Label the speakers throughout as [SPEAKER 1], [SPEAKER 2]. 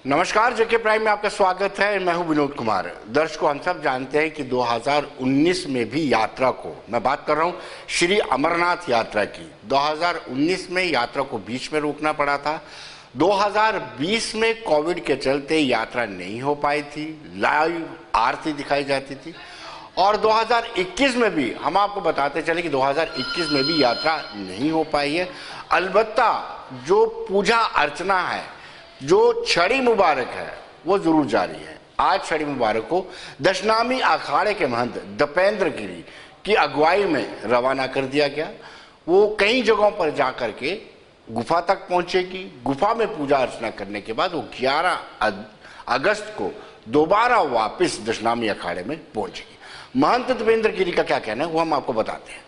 [SPEAKER 1] नमस्कार, जेके प्राइम में आपका स्वागत है। मैं हूं विनोद कुमार। दर्शकों, हम सब जानते हैं कि 2019 में भी यात्रा को, मैं बात कर रहा हूं श्री अमरनाथ यात्रा की, 2019 में यात्रा को बीच में रोकना पड़ा था। 2020 में कोविड के चलते यात्रा नहीं हो पाई थी, लाइव आरती दिखाई जाती थी। और 2021 में भी हम आपको बताते चले कि 2021 में भी यात्रा नहीं हो पाई है। अलबत्ता जो पूजा अर्चना है, जो छड़ी मुबारक है, वो जरूर जारी है। आज छड़ी मुबारक को दशनामी अखाड़े के महंत दपेंद्र गिरी की अगुवाई में रवाना कर दिया गया। वो कई जगहों पर जाकर के गुफा तक पहुंचेगी। गुफा में पूजा अर्चना करने के बाद वो 11 अगस्त को दोबारा वापस दशनामी अखाड़े में पहुंचेगी। महंत दपेंद्र गिरी का क्या कहना है वो हम आपको बताते हैं।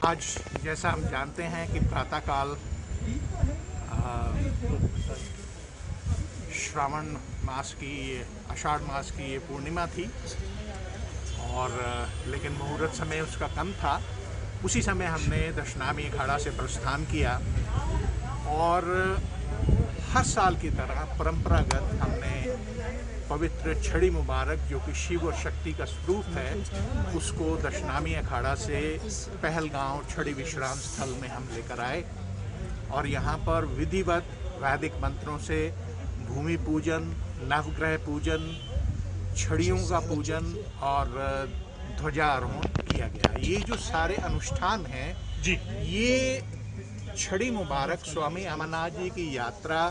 [SPEAKER 2] आज जैसा हम जानते हैं कि प्रातःकाल श्रावण मास की, आषाढ़ मास की ये पूर्णिमा थी और लेकिन मुहूर्त समय उसका कम था। उसी समय हमने दशनामी अखाड़ा से प्रस्थान किया और हर साल की तरह परंपरागत हमने पवित्र छड़ी मुबारक, जो कि शिव और शक्ति का स्वरूप है, उसको दशनामी अखाड़ा से पहलगांव छड़ी विश्राम स्थल में हम लेकर आए और यहाँ पर विधिवत वैदिक मंत्रों से भूमि पूजन, नवग्रह पूजन, छड़ियों का पूजन और ध्वजारोहण किया गया। ये जो सारे अनुष्ठान हैं जी, ये छड़ी मुबारक स्वामी अमरनाथ जी की यात्रा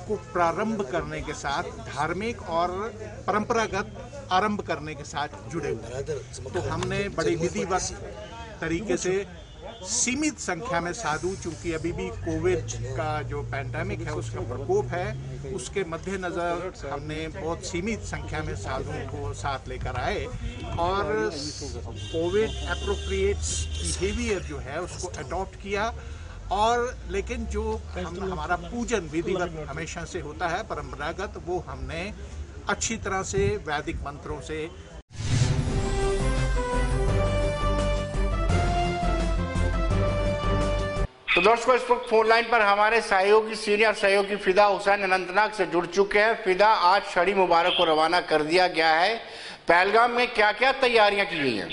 [SPEAKER 2] को प्रारंभ करने के साथ, धार्मिक और परंपरागत आरंभ करने के साथ जुड़े हुए। तो हमने बड़ी विधिवत तरीके से सीमित संख्या में साधु, चूंकि अभी भी कोविड का जो पैंडेमिक है उसका प्रकोप है, उसके मद्देनजर हमने बहुत सीमित संख्या में साधुओं को साथ लेकर आए और कोविड एप्रोप्रिएट बिहेवियर जो है उसको अडॉप्ट किया। और लेकिन जो हमारा पूजन विधिवत हमेशा से होता है परंपरागत, वो हमने अच्छी तरह से वैदिक मंत्रों से।
[SPEAKER 1] तो दोस्तों, इस वक्त फोन लाइन पर हमारे सहयोगी, सीनियर सहयोगी फिदा हुसैन अनंतनाग से जुड़ चुके हैं। फिदा, आज छड़ी मुबारक को रवाना कर दिया गया है। पहलगाम में क्या क्या तैयारियां की गई हैं?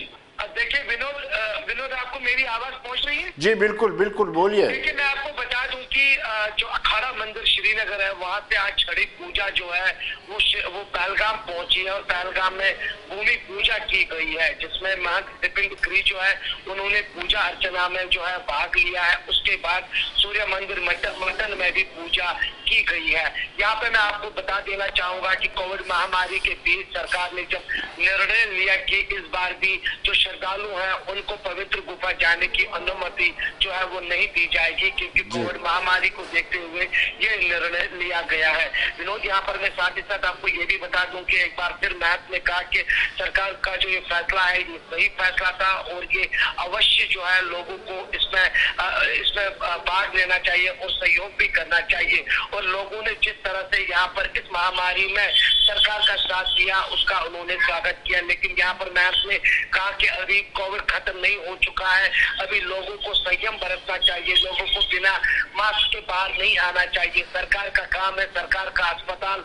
[SPEAKER 3] देखिए विनोद, आपको मेरी आवाज पहुंच रही है?
[SPEAKER 1] जी बिल्कुल बिल्कुल, बोलिए।
[SPEAKER 3] देखिए, मैं आपको बता दूं कि जो अखाड़ा मंदिर श्रीनगर है, वहां से आज छड़ी पूजा जो है वो पहलगाम पहुंची है और पहलगाम में भूमि पूजा की गई है, जिसमें महंत दपेंद्र गिरी जो है उन्होंने पूजा अर्चना में जो है भाग लिया है। उसके बाद सूर्य मंदिर मटन में भी पूजा की गई है। यहाँ पे मैं आपको बता देना चाहूंगा कि कोविड महामारी के बीच सरकार ने जब निर्णय लिया कि इस बार भी जो श्रद्धालु हैं उनको पवित्र गुफा जाने की अनुमति जो है वो नहीं दी जाएगी, क्योंकि कोविड महामारी को देखते हुए ये निर्णय लिया गया है। विनोद, यहाँ पर मैं साथ ही साथ आपको ये भी बता दूं कि एक बार फिर महंत ने कहा कि सरकार का जो ये फैसला है ये सही फैसला था और ये अवश्य जो है लोगों को इसमें भाग लेना चाहिए और सहयोग भी करना चाहिए। और लोगों ने जिस तरह से यहाँ पर इस महामारी में सरकार का साथ दिया उसका उन्होंने स्वागत किया। लेकिन यहाँ पर महंत ने कहा कि अभी कोविड खत्म नहीं हो चुका है, अभी लोगों को संयम बरतना चाहिए, लोगों को बिना मास्क के बाहर नहीं आना चाहिए। सरकार का काम है, सरकार का अस्पताल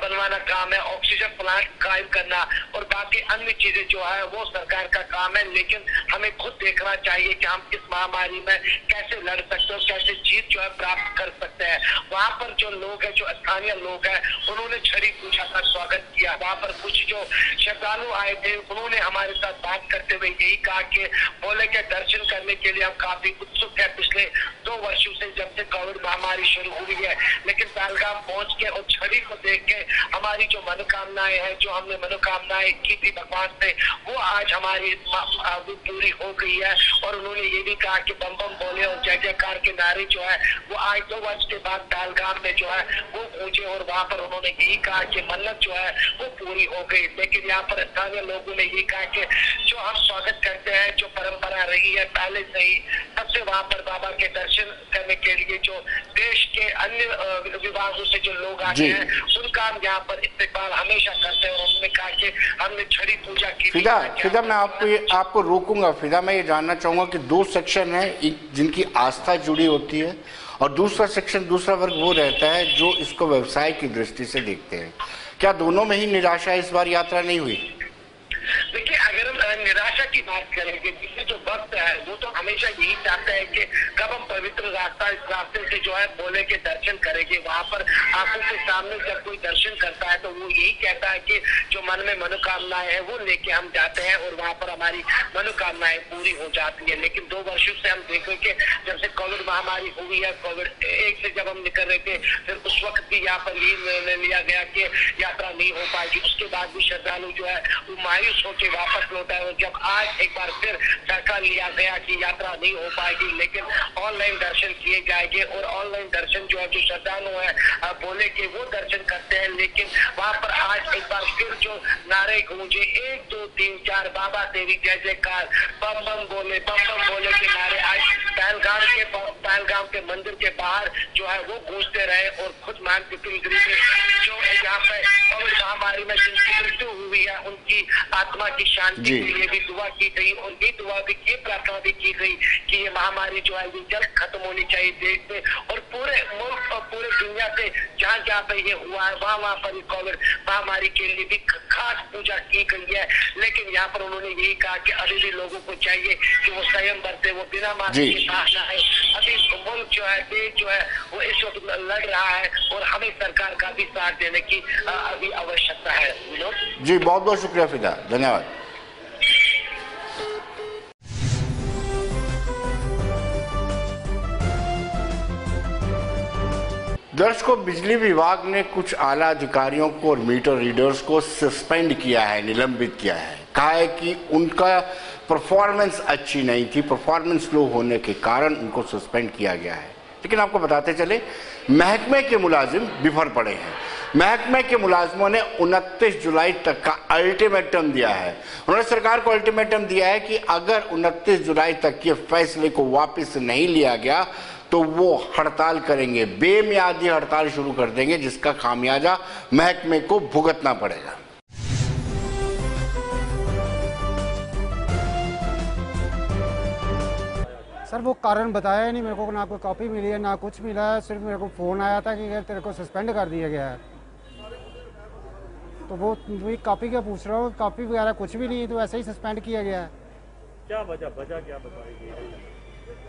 [SPEAKER 3] बनवाना काम है, ऑक्सीजन प्लांट कायम करना और बाकी अन्य चीजें जो है वो सरकार का काम है। लेकिन हमें खुद देखना चाहिए कि हम इस महामारी में कैसे लड़ सकते हैं, कैसे जीत जो है प्राप्त कर सकते हैं। वहाँ पर जो लोग हैं, जो स्थानीय लोग हैं, उन्होंने छड़ी पूजा का स्वागत किया। वहाँ पर कुछ जो श्रद्धालु आए थे उन्होंने हमारे साथ बात करते हुए यही कहा कि भोले के दर्शन करने के लिए हम काफी उत्सुक है। पिछले 2 वर्षों से जब से कोविड महामारी शुरू हुई है, लेकिन पहलगाम पहुंच के और छड़ी को देख के हमारी जो मनोकामनाएं हैं, जो हमने मनोकामनाएं की थी भगवान से, वो आज हमारी पूरी हो गई है। और उन्होंने ये भी कहा कि बम बम बोले और जय जयकार के नारे जो है वो आज 2 वर्ष के बाद पहलगाम में जो है वो पहुंचे, और वहां पर उन्होंने यही कहा कि मन्नत जो है वो पूरी हो गई। लेकिन यहाँ पर स्थानीय लोगों ने ये कहा कि जो हम स्वागत करते हैं, जो परंपरा रही है पहले से ही, सबसे वहां पर बाबा के दर्शन करने के लिए जो देश के अन्य विभागों से जो लोग आते हैं उनका हम यहाँ पर इस्तेमाल हमेशा करते हैं। और उन्होंने कहा कि हमने छड़ी पूजा की।
[SPEAKER 1] फिदा मैं आपको रोकूंगा। फिदा, मैं ये जानना चाहूंगा कि 2 सेक्शन है जिनकी आस्था जुड़ी होती है, और दूसरा सेक्शन, दूसरा वर्ग वो रहता है जो इसको व्यवसाय की दृष्टि से देखते हैं। क्या दोनों में ही निराशा इस बार यात्रा नहीं हुई?
[SPEAKER 3] देखिए, अगर हम निराशा की बात करेंगे, जिससे जो भक्त है वो तो हमेशा यही चाहते हैं कि कब हम पवित्र रास्ता, इस रास्ते से जो है भोले के दर्शन करेंगे। वहां पर आंखों के सामने जब कोई दर्शन करता है तो वो यही कहता है कि जो मन में मनोकामनाएं हैं वो लेके हम जाते हैं और वहां पर हमारी मनोकामनाएं पूरी हो जाती है। लेकिन 2 वर्षों से हम देखें कि जब से कोविड महामारी हुई है, कोविड 1 से जब हम निकल रहे थे, फिर उस वक्त भी यहाँ पर यही निर्णय लिया गया कि यात्रा नहीं हो पाएगी। उसके बाद भी श्रद्धालु जो है वो मायूस होकर वापस लौटा है। और जब आज एक बार फिर फैसला लिया गया कि यात्रा नहीं हो पाएगी, लेकिन ऑनलाइन दर्शन किए जाएंगे, और ऑनलाइन दर्शन जो है जो श्रद्धालु है भोले के वो दर्शन करते हैं। लेकिन वहां पर आज एक बार फिर जो नारे गूंजे 1 2 3 4 बाबा तेरी जय जयकार, बम बम बोले के नारे आज पहलगाम के मंदिर के बाहर जो है वो गूंजते रहे। और खुद मान गिरी जो यहाँ पे कोविड महामारी में जिनकी मृत्यु हुई है उनकी आत्मा की शांति के लिए भी दुआ की गई, और ये दुआ भी की प्रार्थना भी की गई कि ये महामारी जो है ये जल्द खत्म होनी चाहिए देश से, और पूरे मुल्क और पूरे दुनिया से जहाँ पे ये हुआ है वहाँ पर कोविड महामारी के लिए भी खास पूजा की गई है। लेकिन यहाँ पर उन्होंने यही कहा कि अभी भी लोगों को चाहिए कि वो संयम बरते, वो बिना मास्क के साथ ना है। अभी मुल्क जो है, देश जो है वो इस वक्त लड़ रहा है, और हमें सरकार का भी साथ देने की अभी आवश्यकता है।
[SPEAKER 1] जी, बहुत बहुत शुक्रिया फिदा, धन्यवाद। दर्शकों, बिजली विभाग ने कुछ आला अधिकारियों को और मीटर रीडर्स को सस्पेंड किया है, निलंबित किया है। कहा है कि उनका परफॉर्मेंस अच्छी नहीं थी, परफॉर्मेंस लो होने के कारण उनको सस्पेंड किया गया है। लेकिन आपको बताते चले, महकमे के मुलाजिम बिफर पड़े हैं। महकमे के मुलाजिमों ने 29 जुलाई तक का अल्टीमेटम दिया है। उन्होंने सरकार को अल्टीमेटम दिया है कि अगर 29 जुलाई तक के फैसले को वापस नहीं लिया गया तो वो हड़ताल करेंगे, बेमियादी हड़ताल शुरू कर देंगे, जिसका खामियाजा महकमे को भुगतना पड़ेगा।
[SPEAKER 4] सर वो कारण बताया नहीं मेरे को, ना कोई कॉपी मिली है ना कुछ मिला है। सिर्फ मेरे को फ़ोन आया था कि तेरे को सस्पेंड कर दिया गया है। तो वो वही कॉपी क्या पूछ रहा हूँ, कॉपी वगैरह कुछ भी नहीं, तो ऐसे ही सस्पेंड किया गया है। क्या वजह क्या बताएगी?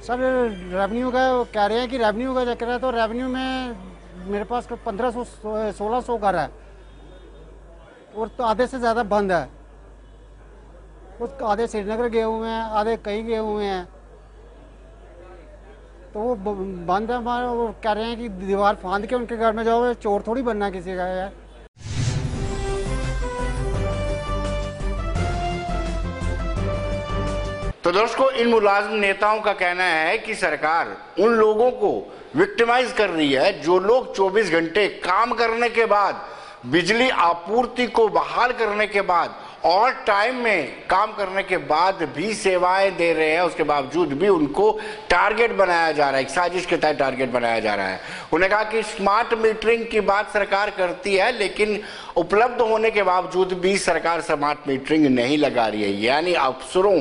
[SPEAKER 4] सर रेवेन्यू का कह रहे हैं कि रेवेन्यू का चक्कर है, तो रेवेन्यू में मेरे पास 1500-1600 घर है, और तो आधे से ज़्यादा बंद है। कुछ आधे श्रीनगर गए हुए हैं, आधे कहीं गए हुए हैं, तो वो बंद है। वो कह रहे हैं कि दीवार फांद के उनके घर में जाओ, चोर थोड़ी बनना किसी का है।
[SPEAKER 1] तो दोस्तों, इन मुलाजिम नेताओं का कहना है कि सरकार उन लोगों को विक्टिमाइज कर रही है जो लोग 24 घंटे काम करने के बाद, बिजली आपूर्ति को बहाल करने के बाद और टाइम में काम करने के बाद भी सेवाएं दे रहे हैं। उसके बावजूद भी उनको टारगेट बनाया जा रहा है, एक साजिश के तहत टारगेट बनाया जा रहा है। उन्होंने कहा कि स्मार्ट मीटरिंग की बात सरकार करती है, लेकिन उपलब्ध होने के बावजूद भी सरकार स्मार्ट मीटरिंग नहीं लगा रही है। यानी अफसरों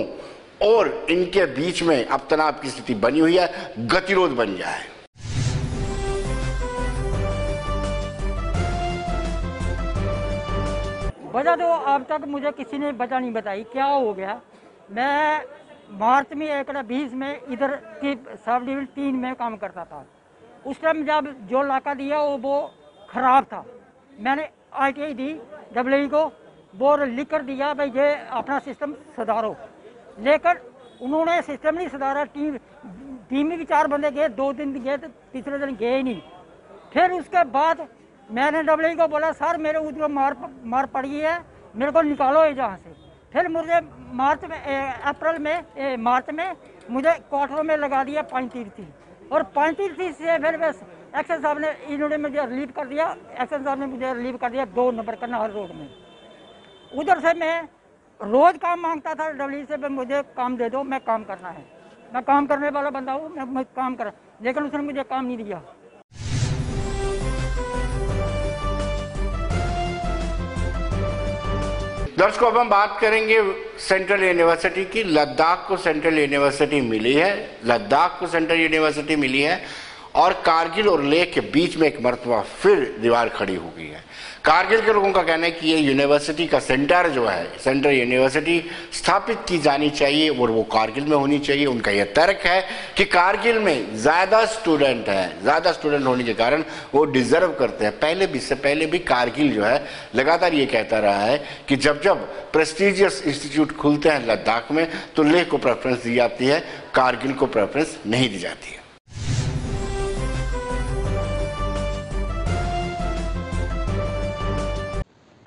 [SPEAKER 1] और इनके बीच में अब तनाव की स्थिति बनी हुई है, गतिरोध बन गया है।
[SPEAKER 5] वजह तो अब तक मुझे किसी ने वजह नहीं बताई क्या हो गया। मैं मार्च में 20 में इधर की सब डिवीजन 3 में काम करता था। उस टाइम जब जो इलाका दिया वो खराब था, मैंने ITI दी WI को, वो लिख कर दिया भाई ये अपना सिस्टम सुधारो, लेकिन उन्होंने सिस्टम नहीं सुधारा। टीम में भी 4 बंदे गए, 2 दिन गए तो तीसरे दिन गए ही नहीं। फिर उसके बाद मैंने डब्ल्यू को बोला सर मेरे उधर मार पड़ी है, मेरे को निकालो ये जहाँ से। फिर मुझे मार्च में मुझे क्वार्टरों में लगा दिया 35 थी, और 35 थी से फिर बस एक्शन साहब ने इन्होंने मुझे रिलीव कर दिया। एक्शन साहब ने मुझे रिलीव कर दिया 2 नंबर का नाहर रोड में। उधर से मैं रोज काम मांगता था डब्ल्यू से, मुझे काम दे दो, मैं काम करना है, मैं काम करने वाला बंदा हूँ, मैं काम कर, लेकिन उसने मुझे काम नहीं दिया।
[SPEAKER 1] दर्शकों अब हम बात करेंगे सेंट्रल यूनिवर्सिटी की। लद्दाख को सेंट्रल यूनिवर्सिटी मिली है, लद्दाख को सेंट्रल यूनिवर्सिटी मिली है, और कारगिल और लेह के बीच में एक मरतबा फिर दीवार खड़ी हो गई है। कारगिल के लोगों का कहना है कि ये यूनिवर्सिटी का सेंटर जो है, सेंट्रल यूनिवर्सिटी स्थापित की जानी चाहिए और वो कारगिल में होनी चाहिए। उनका यह तर्क है कि कारगिल में ज़्यादा स्टूडेंट हैं, ज़्यादा स्टूडेंट होने के कारण वो डिजर्व करते हैं। इससे पहले भी कारगिल जो है लगातार ये कहता रहा है कि जब जब प्रेस्टिजियस इंस्टीट्यूट खुलते हैं लद्दाख में तो लेह को प्रेफरेंस दी जाती है, कारगिल को प्रेफरेंस नहीं दी जाती है।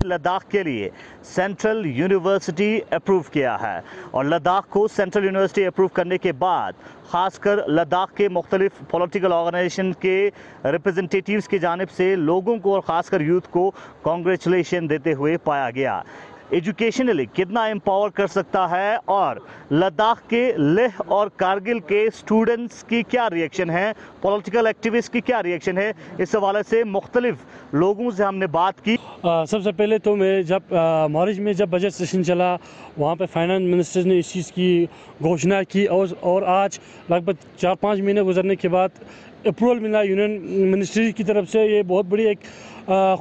[SPEAKER 6] लद्दाख के लिए सेंट्रल यूनिवर्सिटी अप्रूव किया है, और लद्दाख को सेंट्रल यूनिवर्सिटी अप्रूव करने के बाद खासकर लद्दाख के मुख्तलिफ पॉलिटिकल ऑर्गेनाइजेशन के रिप्रेजेंटेटिव्स की जानिब से लोगों को और ख़ासकर यूथ को कॉन्ग्रेचुलेशन देते हुए पाया गया। एजुकेशनली कितना एम्पावर कर सकता है, और लद्दाख के लेह और कारगिल के स्टूडेंट्स की क्या रिएक्शन है, पॉलिटिकल एक्टिविस्ट की क्या रिएक्शन है, इस हवाले से मुख्तलिफ लोगों से हमने बात की।
[SPEAKER 7] सबसे पहले तो मैं जब मार्च में जब बजट सेशन चला वहाँ पे फाइनेंस मिनिस्टर ने इस चीज़ की घोषणा की, और आज लगभग 4-5 महीने गुजरने के बाद अप्रूवल मिला यूनियन मिनिस्ट्री की तरफ से। ये बहुत बड़ी एक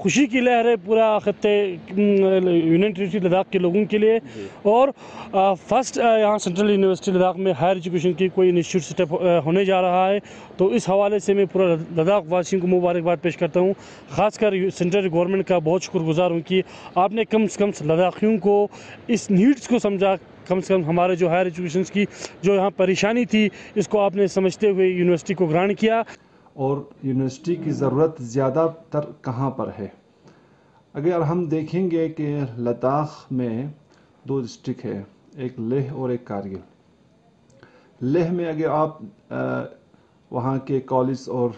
[SPEAKER 7] खुशी की लहर है पूरा खत्ते यूनियन टेरिटरी लद्दाख के लोगों के लिए। और फर्स्ट यहाँ सेंट्रल यूनिवर्सिटी लद्दाख में हायर एजुकेशन की कोई इंस्टीट्यूट सेटअप होने जा रहा है, तो इस हवाले से मैं पूरा लद्दाख वासियों को मुबारकबाद पेश करता हूँ। ख़ासकर सेंट्रल गवर्नमेंट का बहुत शुक्रगुजार हूँ कि आपने कम से कम लद्दाखियों को इस नीड्स को समझा, कम से कम हमारे जो हायर एजुकेशन की जो यहाँ परेशानी थी इसको आपने समझते हुए यूनिवर्सिटी को ग्रांट किया।
[SPEAKER 8] और यूनिवर्सिटी की ज़रूरत ज़्यादातर कहाँ पर है? अगर हम देखेंगे कि लद्दाख में 2 डिस्ट्रिक्ट है, एक लेह और एक कारगिल। लेह में अगर आप वहाँ के कॉलेज और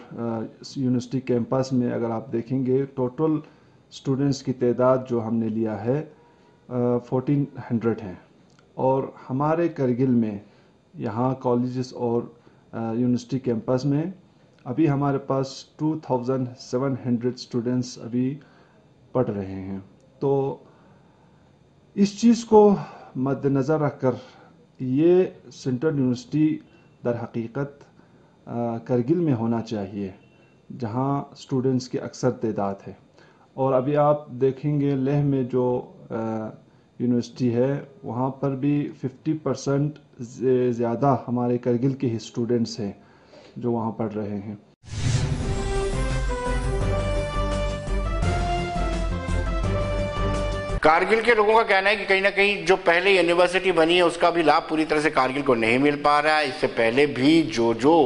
[SPEAKER 8] यूनिवर्सिटी कैंपस में अगर आप देखेंगे टोटल स्टूडेंट्स की तादाद जो हमने लिया है 1400 है, और हमारे कारगिल में यहाँ कॉलेजेस और यूनिवर्सिटी कैंपस में अभी हमारे पास 2700 स्टूडेंट्स अभी पढ़ रहे हैं। तो इस चीज़ को मद्देनज़र रखकर ये सेंट्रल यूनिवर्सिटी दर हकीकत कारगिल में होना चाहिए जहां स्टूडेंट्स की अक्सर तादाद है। और अभी आप देखेंगे लेह में जो यूनिवर्सिटी है वहाँ पर भी 50% ज़्यादा हमारे कारगिल के ही स्टूडेंट्स हैं जो वहाँ पढ़ रहे हैं।
[SPEAKER 1] कारगिल के लोगों का कहना है कि कहीं ना कहीं जो पहले यूनिवर्सिटी बनी है उसका भी लाभ पूरी तरह से कारगिल को नहीं मिल पा रहा है। इससे पहले भी जो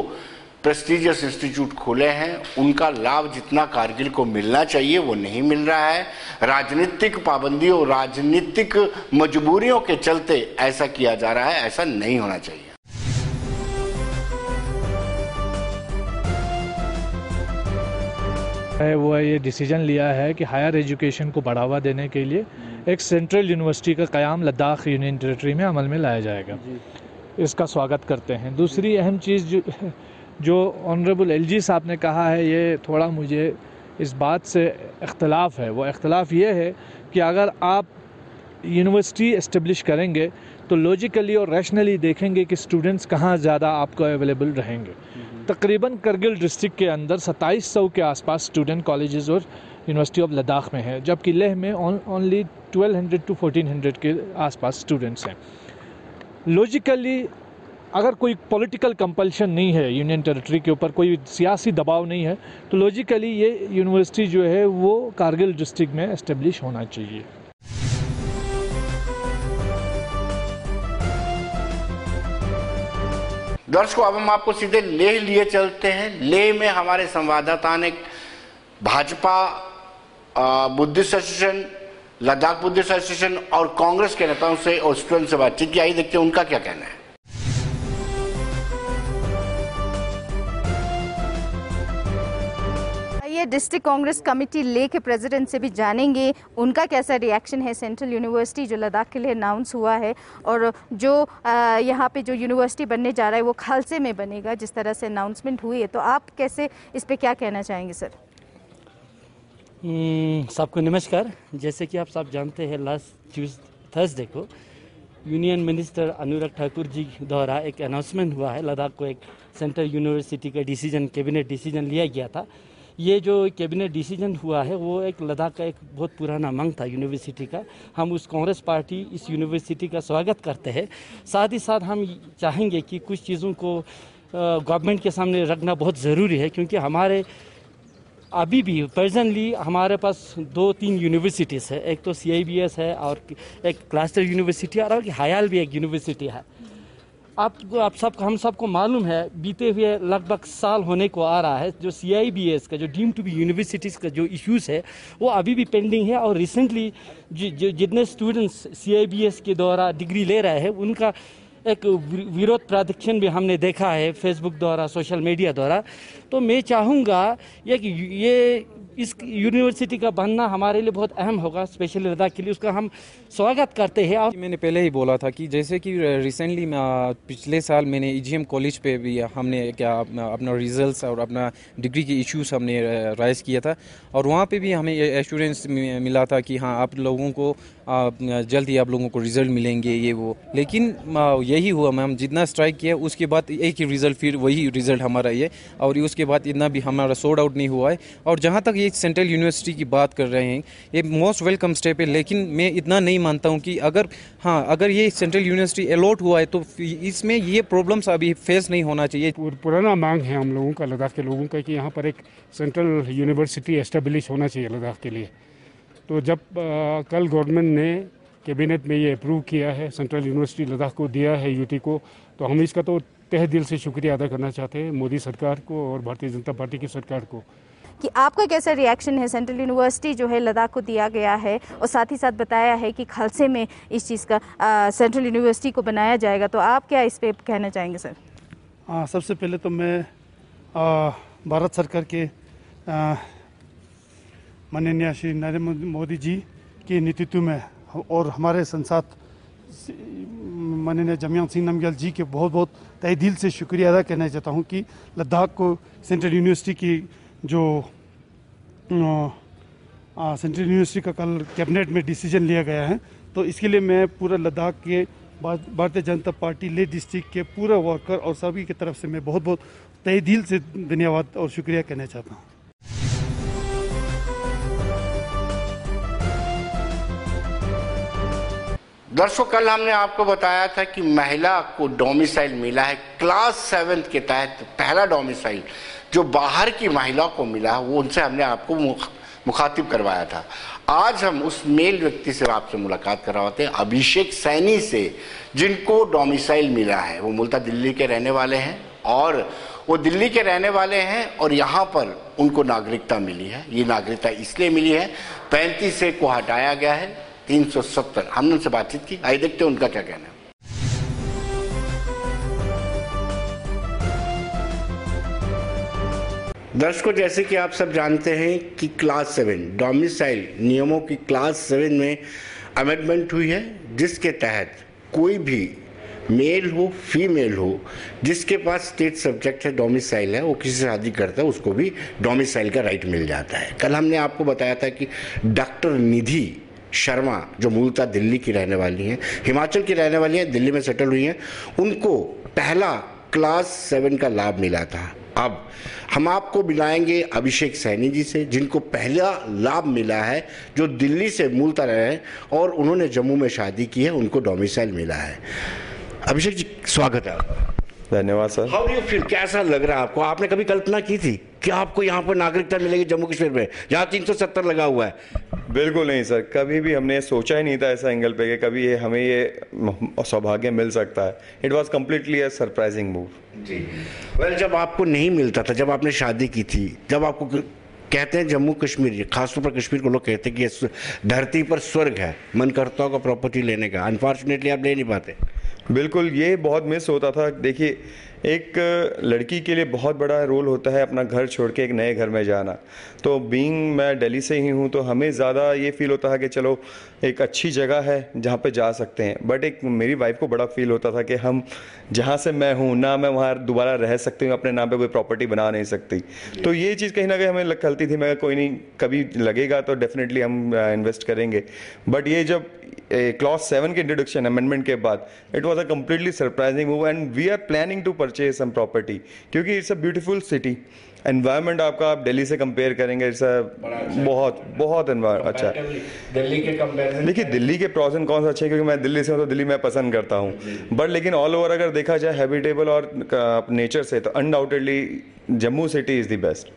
[SPEAKER 1] प्रेस्टिजियस इंस्टीट्यूट खुले हैं उनका लाभ जितना कारगिल को मिलना चाहिए वो नहीं मिल रहा है। राजनीतिक पाबंदियों, राजनीतिक मजबूरियों के चलते ऐसा किया जा रहा है, ऐसा नहीं होना चाहिए।
[SPEAKER 9] वो ये डिसीजन लिया है कि हायर एजुकेशन को बढ़ावा देने के लिए एक सेंट्रल यूनिवर्सिटी का क़याम लद्दाख यूनियन टेरिटरी में अमल में लाया जाएगा। इसका स्वागत करते हैं। दूसरी अहम चीज़ जो ऑनरेबल एलजी साहब ने कहा है, ये थोड़ा मुझे इस बात से इख्तलाफ है। वो इख्तलाफ ये है कि अगर आप यूनिवर्सिटी इस्टेब्लिश करेंगे तो लॉजिकली और रैशनली देखेंगे कि स्टूडेंट्स कहाँ ज़्यादा आपको अवेलेबल रहेंगे। तकरीबन करगिल डिस्ट्रिक्ट के अंदर 2700 के आसपास स्टूडेंट कॉलेजेस और यूनिवर्सिटी ऑफ लद्दाख में है, जबकि लेह में ओनली 1200 to 1400 के आसपास स्टूडेंट्स हैं। लॉजिकली अगर कोई पॉलिटिकल कंपल्शन नहीं है यूनियन टेरिटरी के ऊपर, कोई सियासी दबाव नहीं है, तो लॉजिकली ये यूनिवर्सिटी जो है वो कारगिल डिस्ट्रिक्ट में एस्टेब्लिश होना चाहिए।
[SPEAKER 1] दर्शकों अब हम आपको सीधे लेह लिए चलते हैं। लेह में हमारे संवाददाता ने Bhajpa Buddhist association, Ladakh Buddhist association और कांग्रेस के नेताओं से और स्टूडेंट से बातचीत की। आइए देखते हैं उनका क्या कहना है।
[SPEAKER 10] ये डिस्ट्रिक्ट कांग्रेस कमेटी ले के प्रेसिडेंट से भी जानेंगे उनका कैसा रिएक्शन है। सेंट्रल यूनिवर्सिटी जो लद्दाख के लिए अनाउंस हुआ है और जो यहाँ पे जो यूनिवर्सिटी बनने जा रहा है वो खालसे में बनेगा, जिस तरह से अनाउंसमेंट हुई है, तो आप कैसे इस पे क्या कहना चाहेंगे सर?
[SPEAKER 11] सबको नमस्कार। जैसे कि आप सब जानते हैं, लास्ट थर्सडे को यूनियन मिनिस्टर अनुराग ठाकुर जी द्वारा एक अनाउंसमेंट हुआ है, लद्दाख को एक सेंट्रल यूनिवर्सिटी का डिसीजन, कैबिनेट डिसीजन लिया गया था। ये जो कैबिनेट डिसीजन हुआ है वो एक लद्दाख का एक बहुत पुराना मांग था यूनिवर्सिटी का। हम उस कांग्रेस पार्टी इस यूनिवर्सिटी का स्वागत करते हैं। साथ ही साथ हम चाहेंगे कि कुछ चीज़ों को गवर्नमेंट के सामने रखना बहुत ज़रूरी है, क्योंकि हमारे अभी भी प्रेजेंटली हमारे पास 2-3 यूनिवर्सिटीज़ है। एक तो CIBS है और एक क्लस्टर यूनिवर्सिटी और एक हायल भी एक यूनिवर्सिटी है। हम सबको मालूम है, बीते हुए लगभग साल होने को आ रहा है, जो CIBS का जो डीम टू बी यूनिवर्सिटीज़ का जो इश्यूज़ है वो अभी भी पेंडिंग है। और रिसेंटली जितने स्टूडेंट्स CIBS के द्वारा डिग्री ले रहे हैं उनका एक विरोध प्रदर्शन भी हमने देखा है फेसबुक द्वारा, सोशल मीडिया द्वारा। तो मैं चाहूँगा ये इस यूनिवर्सिटी का बनना हमारे लिए बहुत अहम होगा, स्पेशली लद्दाख के लिए। उसका हम स्वागत करते हैं। और
[SPEAKER 12] मैंने पहले ही बोला था कि जैसे कि रिसेंटली पिछले साल मैंने EGM कॉलेज पे भी हमने क्या अपना रिजल्ट्स और अपना डिग्री के इश्यूज हमने राइज किया था, और वहाँ पे भी हमें एश्योरेंस मिला था कि हाँ आप लोगों को जल्द ही आप लोगों को रिज़ल्ट मिलेंगे ये वो। लेकिन यही हुआ मैम, जितना स्ट्राइक किया उसके बाद एक ही रिज़ल्ट, फिर वही रिज़ल्ट हमारा ये, और उसके बाद इतना भी हमारा सोर्ट आउट नहीं हुआ है। और जहाँ तक ये सेंट्रल यूनिवर्सिटी की बात कर रहे हैं, ये मोस्ट वेलकम स्टेप है। लेकिन मैं इतना नहीं मानता हूँ कि अगर ये सेंट्रल यूनिवर्सिटी अलॉट हुआ है तो इसमें ये प्रॉब्लम्स अभी फेस नहीं होना चाहिए।
[SPEAKER 13] पुराना मांग है हम लोगों का, लद्दाख के लोगों का, कि यहाँ पर एक सेंट्रल यूनिवर्सिटी एस्टेब्लिश होना चाहिए लद्दाख के लिए। तो जब कल गवर्नमेंट ने कैबिनेट में ये अप्रूव किया है, सेंट्रल यूनिवर्सिटी लद्दाख को दिया है यूटी को, तो हम इसका तो तहे दिल से शुक्रिया अदा करना चाहते हैं मोदी सरकार को और भारतीय जनता पार्टी की सरकार को।
[SPEAKER 10] कि आपका कैसा रिएक्शन है? सेंट्रल यूनिवर्सिटी जो है लद्दाख को दिया गया है और साथ ही साथ बताया है कि खालसे में इस चीज़ का सेंट्रल यूनिवर्सिटी को बनाया जाएगा, तो आप क्या इस पर कहना चाहेंगे सर?
[SPEAKER 13] सबसे पहले तो मैं भारत सरकार के माननीय श्री नरेंद्र मोदी जी के नेतृत्व में और हमारे सांसद माननीय जमयांग सिंह नामग्याल जी के बहुत बहुत तहे दिल से शुक्रिया अदा करना चाहता हूँ कि लद्दाख को सेंट्रल यूनिवर्सिटी की जो सेंट्रल यूनिवर्सिटी का कल कैबिनेट में डिसीजन लिया गया है, तो इसके लिए मैं पूरा लद्दाख के भारतीय जनता पार्टी ले डिस्ट्रिक्ट के पूरा वर्कर और सभी की तरफ से मैं बहुत बहुत तहे दिल से धन्यवाद और शुक्रिया कहना चाहता हूँ।
[SPEAKER 1] दर्शकों, कल हमने आपको बताया था कि महिला को डोमिसाइल मिला है क्लास 7 के तहत। पहला डोमिसाइल जो बाहर की महिला को मिला वो उनसे हमने आपको मुखातिब करवाया था। आज हम उस मेल व्यक्ति से आपसे मुलाकात करवाते हैं, अभिषेक सैनी से, जिनको डोमिसाइल मिला है। वो मूलतः दिल्ली के रहने वाले हैं और यहाँ पर उनको नागरिकता मिली है। ये नागरिकता इसलिए मिली है 35 से को हटाया गया है 370। हमने उनसे बातचीत की, आइए देखते हैं उनका क्या कहना है। दर्शकों, जैसे कि आप सब जानते हैं कि क्लास 7 डोमिसाइल नियमों की क्लास 7 में अमेंडमेंट हुई है, जिसके तहत कोई भी मेल हो फीमेल हो जिसके पास स्टेट सब्जेक्ट है, डोमिसाइल है, वो किसी से शादी करता है उसको भी डोमिसाइल का राइट मिल जाता है। कल हमने आपको बताया था कि डॉक्टर निधि शर्मा जो मूलतः दिल्ली की रहने वाली हैं, हिमाचल की रहने वाली हैं, दिल्ली में सेटल हुई हैं, उनको पहला क्लास 7 का लाभ मिला था। अब हम आपको मिलाएंगे अभिषेक सैनी जी से, जिनको पहला लाभ मिला है, जो दिल्ली से मूलतः रहे हैं और उन्होंने जम्मू में शादी की है, उनको डोमिसाइल मिला है। अभिषेक जी, स्वागत है आपका।
[SPEAKER 14] धन्यवाद sir.
[SPEAKER 1] How do you feel? कैसा लग रहा है आपको? आपने कभी कल्पना की थी कि आपको यहाँ पर नागरिकता मिलेगी जम्मू कश्मीर में, जहाँ 370 लगा हुआ है?
[SPEAKER 14] बिल्कुल नहीं सर, कभी भी हमने सोचा ही नहीं था ऐसा एंगल पे कि कभी ये हमें ये सौभाग्य मिल सकता है। It was completely a surprising move.
[SPEAKER 1] जी। वेल, जब आपको नहीं मिलता था, जब आपने शादी की थी, जब आपको कहते हैं जम्मू कश्मीर, खासतौर पर कश्मीर को लोग कहते हैं कि ये धरती पर स्वर्ग है, मन करता होगा प्रॉपर्टी लेने का, अनफॉर्चुनेटली आप ले नहीं पाते।
[SPEAKER 14] बिल्कुल, ये बहुत मिस होता था। देखिए, एक लड़की के लिए बहुत बड़ा रोल होता है अपना घर छोड़ के एक नए घर में जाना। तो बीइंग मैं दिल्ली से ही हूँ, तो हमें ज़्यादा ये फील होता है कि चलो एक अच्छी जगह है जहाँ पे जा सकते हैं। बट एक मेरी वाइफ को बड़ा फील होता था कि हम जहाँ से मैं हूँ ना, मैं वहाँ दोबारा रह सकती हूँ, अपने नाम पे कोई प्रॉपर्टी बना नहीं सकती। तो ये चीज़ कहीं ना कहीं हमें खलती थी। मैं कोई नहीं, कभी लगेगा तो डेफिनेटली हम इन्वेस्ट करेंगे। बट ये जब क्लॉज 7 के इंट्रोडक्शन अमेंडमेंट के बाद, it was a completely surprising move and we are planning to purchase some property, क्योंकि it's a beautiful city. Environment आपका आप दिल्ली से कंपेयर करेंगे, इट्स बहुत बहुत अच्छा है
[SPEAKER 1] दिल्ली के कंपेरिजन।
[SPEAKER 14] देखिए, दिल्ली के प्रॉस एंड कॉन्स अच्छे हैं, क्योंकि मैं दिल्ली से हूँ तो दिल्ली मैं पसंद करता हूँ। बट लेकिन ऑल ओवर अगर देखा जाए हैबिटेबल और नेचर से, तो undoubtedly Jammu city is the best.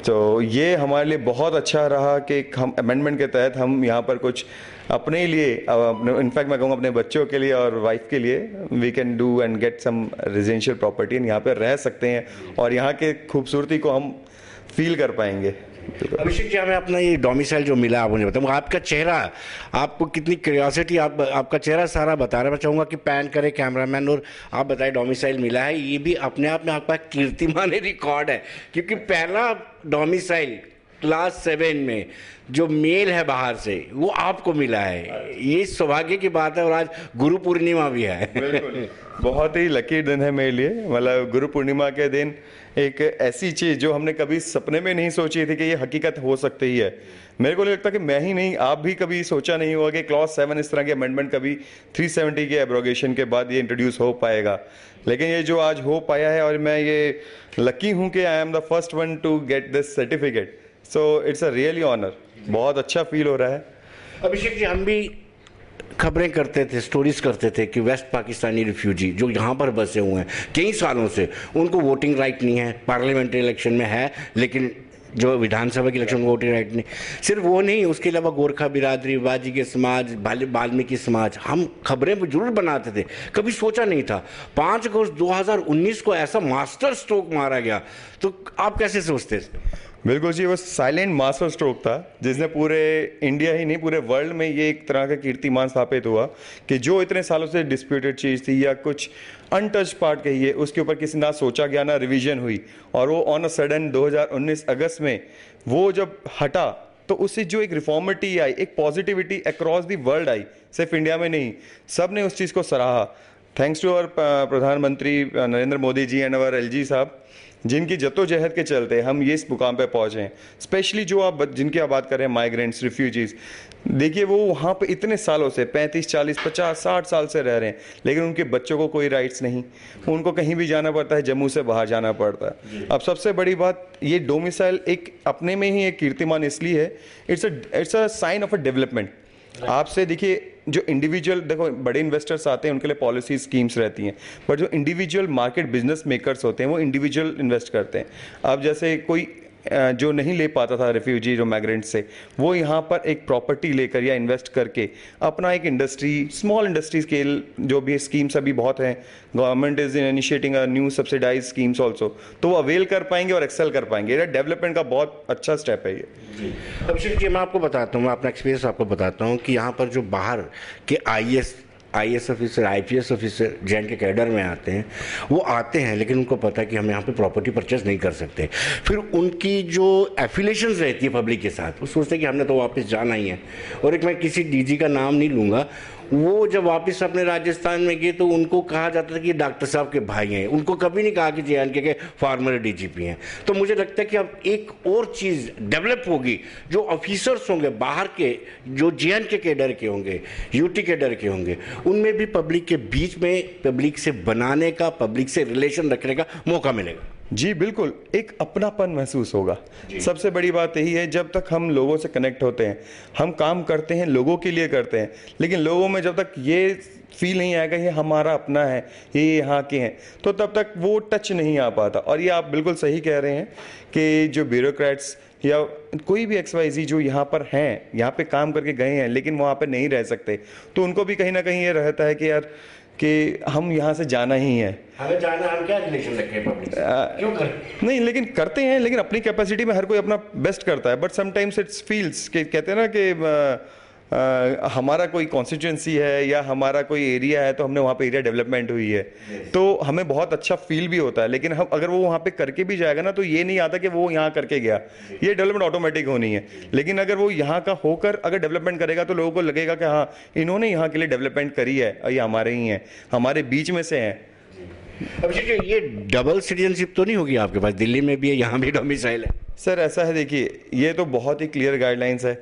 [SPEAKER 14] तो ये हमारे लिए बहुत अच्छा रहा कि हम अमेंडमेंट के तहत हम यहाँ पर कुछ अपने लिए, इनफैक्ट मैं कहूँगा अपने बच्चों के लिए और वाइफ के लिए, we can do and get some residential property, यहाँ पे रह सकते हैं और यहाँ के खूबसूरती को हम फील कर पाएंगे।
[SPEAKER 1] अभिषेक जी, हमें अपना ये डोमिसाइल जो मिला, आप मुझे बताओ, आपका चेहरा, आपको कितनी क्यूरियोसिटी, आपका चेहरा सारा बता रहा है। मैं चाहूँगा कि पैन करे कैमरामैन और आप बताएं डोमिसाइल मिला है। ये भी अपने आप में आपका कीर्तिमान रिकॉर्ड है, क्योंकि पहला डोमिसाइल क्लास 7 में जो मेल है बाहर से, वो आपको मिला है। ये सौभाग्य की बात है और आज गुरु पूर्णिमा भी है।
[SPEAKER 14] बिल्कुल, बहुत ही लकी दिन है मेरे लिए। मतलब गुरु पूर्णिमा के दिन एक ऐसी चीज़ जो हमने कभी सपने में नहीं सोची थी कि ये हकीकत हो सकती ही है। मेरे को लगता है कि मैं ही नहीं, आप भी कभी सोचा नहीं होगा कि क्लॉज 7 इस तरह के अमेंडमेंट कभी 370 के एब्रोगेशन के बाद ये इंट्रोड्यूस हो पाएगा। लेकिन ये जो आज हो पाया है, और मैं ये लकी हूँ कि I am the first one to get this certificate. So it's a really honour, बहुत अच्छा फील हो रहा है।
[SPEAKER 1] अभिषेक जी, हम भी खबरें करते थे, स्टोरीज करते थे कि वेस्ट पाकिस्तानी रिफ्यूजी जो यहाँ पर बसे हुए हैं कई सालों से, उनको वोटिंग राइट नहीं है। पार्लियामेंट्री इलेक्शन में है, लेकिन जो विधानसभा की इलेक्शन में वोटिंग राइट नहीं। सिर्फ वो नहीं, उसके अलावा गोरखा बिरादरी, बाजी के समाज, वाल्मीकि समाज, हम खबरें जरूर बनाते थे, कभी सोचा नहीं था 5 अगस्त 2019 को ऐसा मास्टर स्ट्रोक मारा गया। तो आप कैसे सोचते थे?
[SPEAKER 14] बिल्कुल जी, वो साइलेंट मास्टर स्ट्रोक था जिसने पूरे इंडिया ही नहीं, पूरे वर्ल्ड में ये एक तरह का कीर्तिमान स्थापित हुआ कि जो इतने सालों से डिस्प्यूटेड चीज़ थी या कुछ अनटच पार्ट कहिए, उसके ऊपर किसी ना सोचा गया ना रिवीजन हुई, और वो ऑन अ सडन 2019 अगस्त में वो जब हटा, तो उससे जो एक रिफॉर्मिटी आई, एक positivity across the world I, सिर्फ इंडिया में नहीं, सब ने उस चीज़ को सराहा। थैंक्स टू आवर प्रधानमंत्री Narendra Modi ji and our LG साहब, जिनकी जद्दोजहद के चलते हम ये इस मुकाम पे पहुंचे हैं। स्पेशली जो आप जिनकी आप बात कर रहे हैं, माइग्रेंट्स, रिफ्यूजीज, देखिए वो वहाँ पे इतने सालों से 35, 40, 50, 60 साल से रह रहे हैं, लेकिन उनके बच्चों को कोई राइट्स नहीं, उनको कहीं भी जाना पड़ता है, जम्मू से बाहर जाना पड़ता है। अब सबसे बड़ी बात, ये डोमिसाइल एक अपने में ही एक कीर्तिमान इसलिए है, it's a sign of a development. आपसे देखिए, जो इंडिविजुअल, देखो बड़े इन्वेस्टर्स आते हैं, उनके लिए पॉलिसी स्कीम्स रहती हैं, बट जो इंडिविजुअल मार्केट बिजनेस मेकर्स होते हैं वो इंडिविजुअल इन्वेस्ट करते हैं। अब जैसे कोई जो नहीं ले पाता था रिफ्यूजी, जो माइग्रेंट से, वो यहाँ पर एक प्रॉपर्टी लेकर या इन्वेस्ट करके अपना एक इंडस्ट्री, स्मॉल इंडस्ट्री स्केल, जो भी स्कीम्स अभी बहुत हैं, government is initiating a new subsidize schemes also, तो वो अवेल कर पाएंगे और एक्सेल कर पाएंगे। ये डेवलपमेंट का बहुत अच्छा स्टेप है ये।
[SPEAKER 1] अभिषेक जी, मैं आपको बताता हूँ, मैं अपना एक्सपीरियंस आपको बताता हूँ कि यहाँ पर जो बाहर के IAS officer, IPS officer Jain के कैडर में आते हैं, वो आते हैं, लेकिन उनको पता है कि हम यहाँ पे प्रॉपर्टी परचेस नहीं कर सकते। फिर उनकी जो एफिलेशंस रहती है पब्लिक के साथ, वो सोचते हैं कि हमने तो वापस जाना ही है। और एक, मैं किसी डीजी का नाम नहीं लूँगा, वो जब वापस अपने राजस्थान में गए तो उनको कहा जाता था कि डॉक्टर साहब के भाई हैं, उनको कभी नहीं कहा कि जेएनके के फार्मर डीजीपी हैं। तो मुझे लगता है कि अब एक और चीज़ डेवलप होगी, जो ऑफिसर्स होंगे बाहर के, जो जेएनके कैडर के होंगे, यूटी कैडर के होंगे, उनमें भी पब्लिक के बीच में, पब्लिक से बनाने का, पब्लिक से रिलेशन रखने का मौका मिलेगा।
[SPEAKER 14] जी बिल्कुल, एक अपनापन महसूस होगा। सबसे बड़ी बात यही है, जब तक हम लोगों से कनेक्ट होते हैं, हम काम करते हैं, लोगों के लिए करते हैं, लेकिन लोगों में जब तक ये फील नहीं आएगा ये हमारा अपना है, ये यहाँ के हैं, तो तब तक वो टच नहीं आ पाता। और ये आप बिल्कुल सही कह रहे हैं कि जो ब्यूरोक्रेट्स या कोई भी XYZ जो यहाँ पर हैं, यहाँ पे काम करके गए हैं, लेकिन वहाँ पे नहीं रह सकते, तो उनको भी कहीं ना कहीं ये रहता है कि यार कि हम यहाँ से जाना ही है।
[SPEAKER 1] हमें जाना, हम क्या रिलेशन रखें पब्लिक से? क्यों करें?
[SPEAKER 14] नहीं, लेकिन करते हैं, लेकिन अपनी कैपेसिटी में हर कोई अपना बेस्ट करता है। बट समटाइम्स इट्स फील्स कि कहते हैं ना कि हमारा कोई कॉन्स्टिट्यूंसी है या हमारा कोई एरिया है तो हमने वहाँ पे एरिया डेवलपमेंट हुई है, तो हमें बहुत अच्छा फील भी होता है। लेकिन हम अगर वो वहाँ पे करके भी जाएगा ना, तो ये नहीं आता कि वो यहाँ करके गया, ये डेवलपमेंट ऑटोमेटिक होनी है। लेकिन अगर वो यहाँ का होकर अगर डेवलपमेंट करेगा तो लोगों को लगेगा कि हाँ, इन्होंने यहाँ के लिए डेवलपमेंट करी है और ये हमारे ही हैं, हमारे बीच में से हैं।
[SPEAKER 1] अभिषेक, ये डबल सिटीजनशिप तो नहीं होगी आपके पास? दिल्ली में भी है, यहाँ भी डोमिसाइल है।
[SPEAKER 14] सर ऐसा है, देखिए ये तो बहुत ही क्लियर गाइडलाइंस है।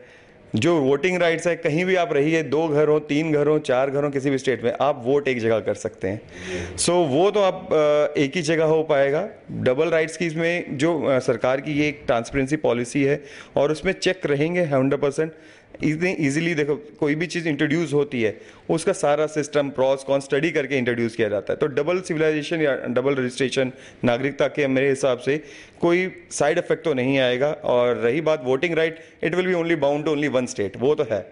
[SPEAKER 14] जो वोटिंग राइट्स है, कहीं भी आप रहिए, 2 घर हो, 3 घर हो, 4 घर हो, किसी भी स्टेट में आप वोट एक जगह कर सकते हैं। सो वो तो आप एक ही जगह हो पाएगा। डबल राइट्स की इसमें जो सरकार की ये एक ट्रांसपेरेंसी पॉलिसी है और उसमें चेक रहेंगे 100%। इतनी इजीली देखो, कोई भी चीज़ इंट्रोड्यूस होती है उसका सारा सिस्टम प्रॉस कॉन स्टडी करके इंट्रोड्यूस किया जाता है। तो डबल सिविलाइजेशन या डबल रजिस्ट्रेशन नागरिकता के मेरे हिसाब से कोई साइड इफेक्ट तो नहीं आएगा। और रही बात voting right, it will be only bound to only 1 state, वो तो है।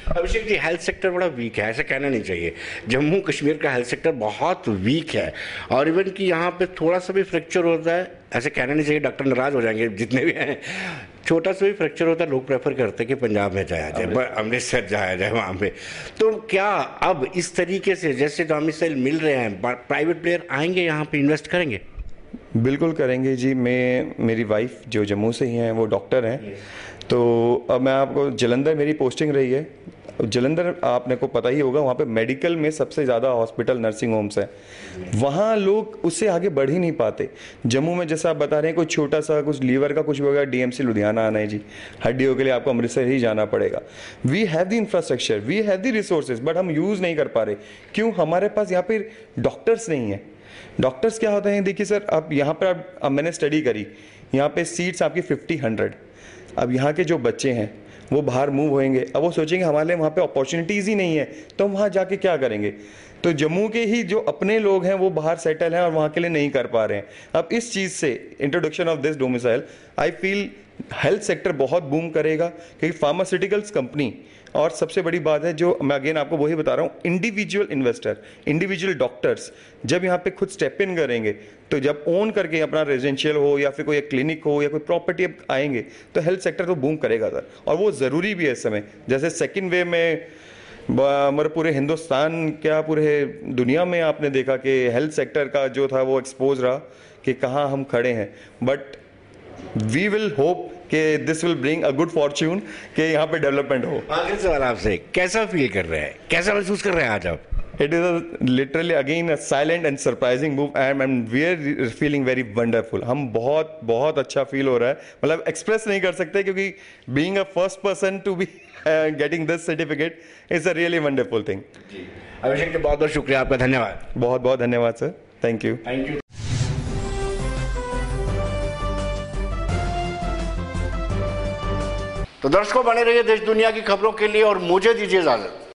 [SPEAKER 1] अभिषेक जी, हेल्थ सेक्टर बड़ा वीक है, ऐसा कहना नहीं चाहिए। जम्मू कश्मीर का हेल्थ सेक्टर बहुत वीक है और इवन कि यहाँ पे थोड़ा सा भी फ्रैक्चर होता है, ऐसे कहना नहीं चाहिए, डॉक्टर नाराज हो जाएंगे जितने भी हैं। छोटा सा भी फ्रैक्चर होता है, लोग प्रेफर करते हैं कि पंजाब में जाया जाए, अमृतसर जाया जाए वहाँ पे। तो क्या अब इस तरीके से जैसे डोमिसाइल मिल रहे हैं, प्राइवेट प्लेयर आएंगे यहाँ पे, इन्वेस्ट करेंगे?
[SPEAKER 14] बिल्कुल करेंगे जी। मेरी वाइफ जो जम्मू से ही हैं, वो डॉक्टर हैं। तो अब मैं आपको, जलंधर मेरी पोस्टिंग रही है। जलंधर आपने को पता ही होगा, वहाँ पे मेडिकल में सबसे ज़्यादा हॉस्पिटल नर्सिंग होम्स हैं। वहाँ लोग उससे आगे बढ़ ही नहीं पाते। जम्मू में जैसा आप बता रहे हैं, कोई छोटा सा कुछ लीवर का कुछ होगा, डीएमसी लुधियाना आना है जी, हड्डियों के लिए आपको अमृतसर ही जाना पड़ेगा। We have the infrastructure, we have the resources, but हम यूज़ नहीं कर पा रहे। क्यों? हमारे पास यहाँ पे डॉक्टर्स नहीं है। डॉक्टर्स क्या होते हैं, देखिए सर, अब यहाँ पर अब मैंने स्टडी करी, यहाँ पे सीट्स आपकी 50-100। अब यहाँ के जो बच्चे हैं वो बाहर मूव होएंगे, अब वो सोचेंगे हमारे लिए वहाँ पे अपॉर्चुनिटीज़ ही नहीं है, तो हम वहाँ जाके क्या करेंगे? तो जम्मू के ही जो अपने लोग हैं वो बाहर सेटल हैं और वहाँ के लिए नहीं कर पा रहे हैं। अब इस चीज़ से, introduction of this domicile, I feel health sector बहुत बूम करेगा, क्योंकि फार्मास्यूटिकल्स कंपनी, और सबसे बड़ी बात है जो मैं अगेन आपको वही बता रहा हूँ, इंडिविजुअल इन्वेस्टर, इंडिविजुअल डॉक्टर्स जब यहाँ पे खुद स्टेप इन करेंगे, तो जब ओन करके अपना रेजिडेंशियल हो या फिर कोई एक क्लिनिक हो या कोई प्रॉपर्टी आएंगे, तो हेल्थ सेक्टर तो बूम करेगा सर। और वो ज़रूरी भी है इस समय। जैसे सेकेंड वेव में हमारे पूरे हिंदुस्तान, क्या पूरे दुनिया में आपने देखा कि हेल्थ सेक्टर का जो था वो एक्सपोज रहा कि कहाँ हम खड़े हैं। बट वी विल होप कि this will bring a good Fortune, कि यहाँ पे डेवलपमेंट हो।
[SPEAKER 1] आखिर सवाल आपसे, कैसा फील कर रहे हैं, कैसा महसूस कर रहे हैं आज आप?
[SPEAKER 14] It is literally again a silent and surprising move, and we are feeling very wonderful. हम बहुत अच्छा फील हो रहा है, मतलब एक्सप्रेस नहीं कर सकते, क्योंकि being a first person to be getting this certificate is a really wonderful thing.
[SPEAKER 1] Abhishek ji, बहुत शुक्रिया आपका, धन्यवाद।
[SPEAKER 14] बहुत धन्यवाद सर, थैंक यू।
[SPEAKER 1] तो दर्शकों, बने रहिए देश दुनिया की खबरों के लिए और मुझे दीजिए इजाजत।